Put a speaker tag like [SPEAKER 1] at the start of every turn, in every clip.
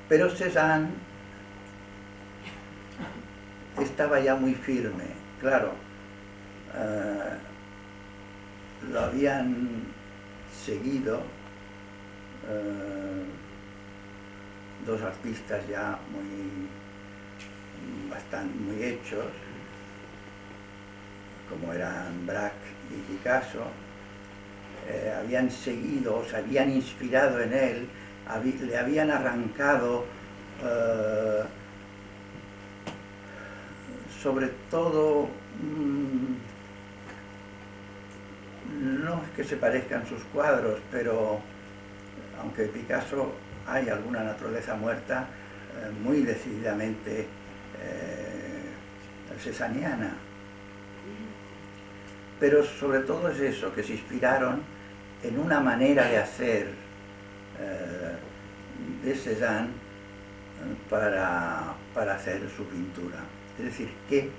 [SPEAKER 1] Pero Cézanne estaba ya muy firme, claro. Lo habían seguido dos artistas ya muy hechos, como eran Braque y Picasso. Habían seguido, se habían inspirado en él, le habían arrancado sobre todo, no es que se parezcan sus cuadros, pero aunque Picasso hay alguna naturaleza muerta muy decididamente cézanniana. Pero sobre todo es eso, que se inspiraron en una manera de hacer de Cézanne para hacer su pintura. Es decir, que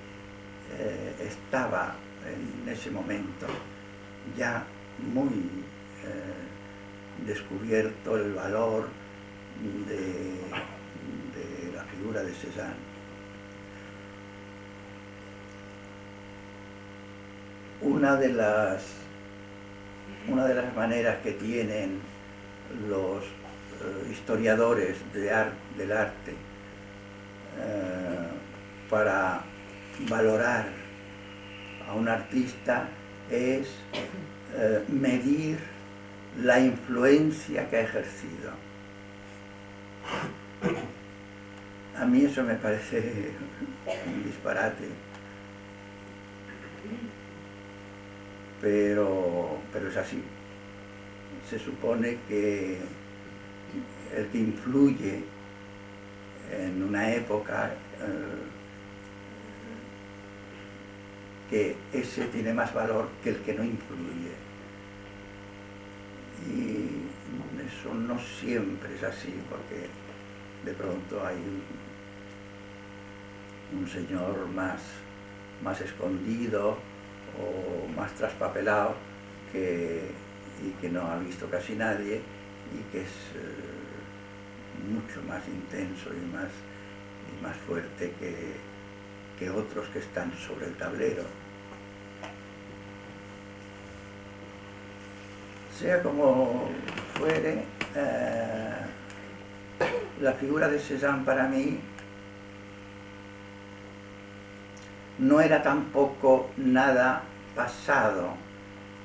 [SPEAKER 1] estaba en ese momento ya muy descubierto el valor de la figura de Cézanne. Una de las maneras que tienen los historiadores del arte para valorar a un artista es medir la influencia que ha ejercido. A mí eso me parece un disparate, pero es así. Se supone que el que influye en una época, que ese tiene más valor que el que no influye. Y eso no siempre es así, porque de pronto hay un señor más escondido o más traspapelado y que no ha visto casi nadie y que es mucho más intenso y más fuerte que otros que están sobre el tablero. Sea como fuere, la figura de Cézanne para mí no era tampoco nada pasado,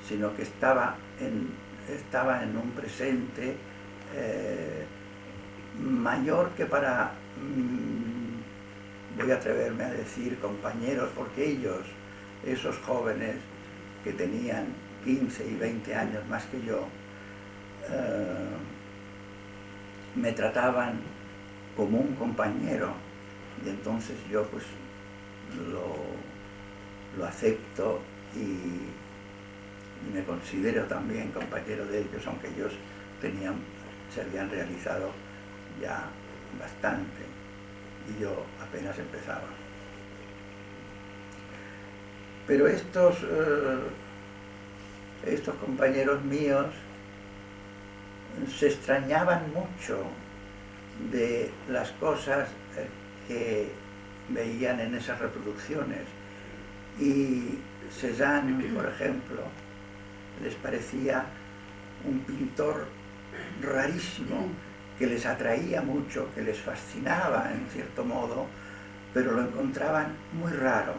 [SPEAKER 1] sino que estaba en un presente mayor que para, voy a atreverme a decir, compañeros, porque ellos, esos jóvenes que tenían 15 y 20 años más que yo, me trataban como un compañero, y entonces yo pues lo acepto y me considero también compañero de ellos, aunque ellos se habían realizado ya bastante y yo apenas empezaba. Pero estos compañeros míos se extrañaban mucho de las cosas que veían en esas reproducciones, y Cézanne, por ejemplo, les parecía un pintor rarísimo, que les atraía mucho, que les fascinaba en cierto modo, pero lo encontraban muy raro.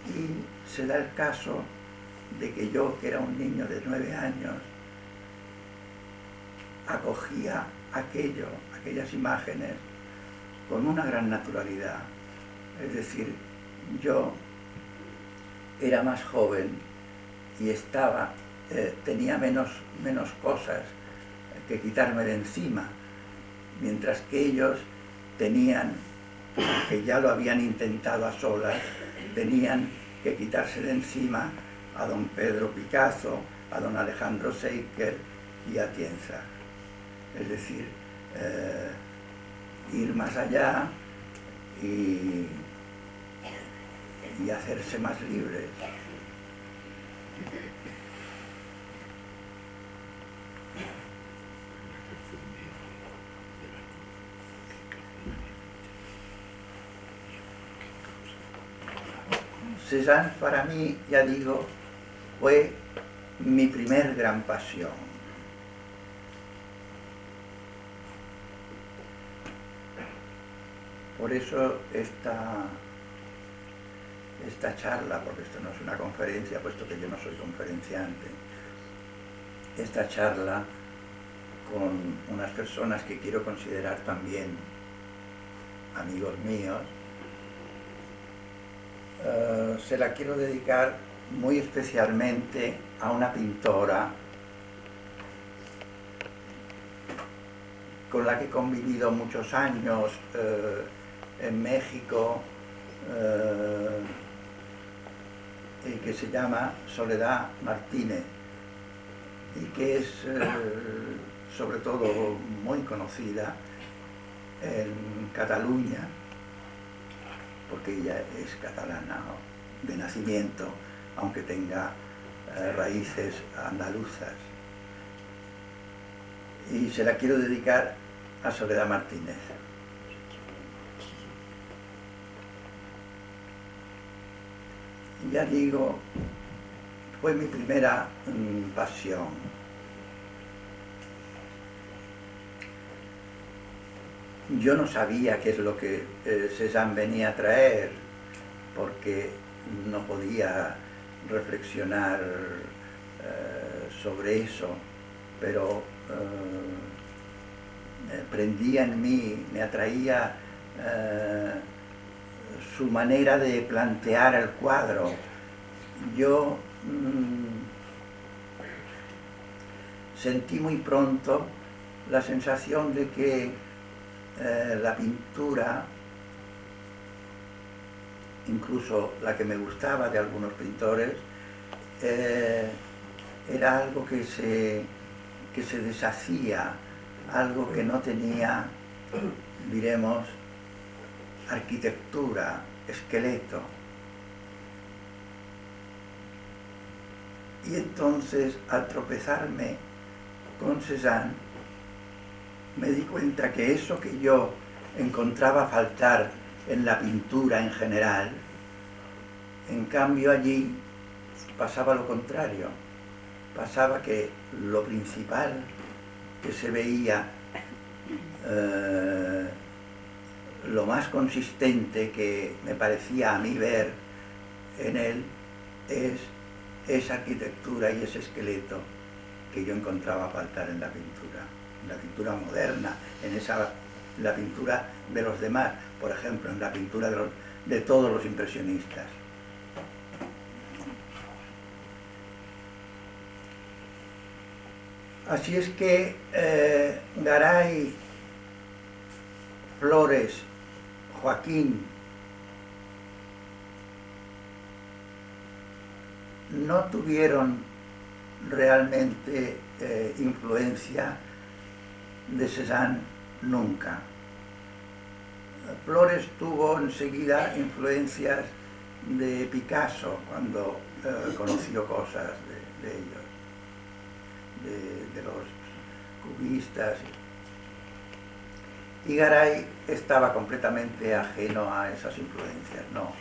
[SPEAKER 1] Y se da el caso de que yo, que era un niño de 9 años, acogía aquellas imágenes con una gran naturalidad. Es decir, yo era más joven y tenía menos cosas que quitarme de encima, mientras que ellos tenían, que ya lo habían intentado a solas, tenían que quitarse de encima a don Pedro Picasso, a don Alejandro Seiker y a Tienza. Es decir, ir más allá y hacerse más libres. Cézanne para mí, ya digo, fue mi primer gran pasión. Por eso esta charla, porque esto no es una conferencia, puesto que yo no soy conferenciante, esta charla con unas personas que quiero considerar también amigos míos, se la quiero dedicar muy especialmente a una pintora con la que he convivido muchos años en México, y que se llama Soledad Martínez, y que es sobre todo muy conocida en Cataluña, porque ella es catalana, ¿no?, de nacimiento, aunque tenga raíces andaluzas. Y se la quiero dedicar a Soledad Martínez. Ya digo, fue mi primera pasión. Yo no sabía qué es lo que Cézanne venía a traer, porque no podía reflexionar sobre eso, pero prendía en mí, me atraía su manera de plantear el cuadro. Yo sentí muy pronto la sensación de que la pintura, incluso la que me gustaba de algunos pintores, era algo que se deshacía, algo que no tenía, diremos, arquitectura, esqueleto. Y entonces, al tropezarme con Cézanne, me di cuenta que eso que yo encontraba faltar en la pintura en general, en cambio allí pasaba lo contrario. Pasaba que lo principal que se veía, lo más consistente que me parecía a mí ver en él, es esa arquitectura y ese esqueleto que yo encontraba faltar en la pintura moderna, en la pintura de los demás, por ejemplo, en la pintura de todos los impresionistas. Así es que Garay, Flores, Joaquín no tuvieron realmente influencia de Cézanne nunca. Flores tuvo enseguida influencias de Picasso cuando conoció cosas de ellos, de los cubistas. Y Garay estaba completamente ajeno a esas influencias, no.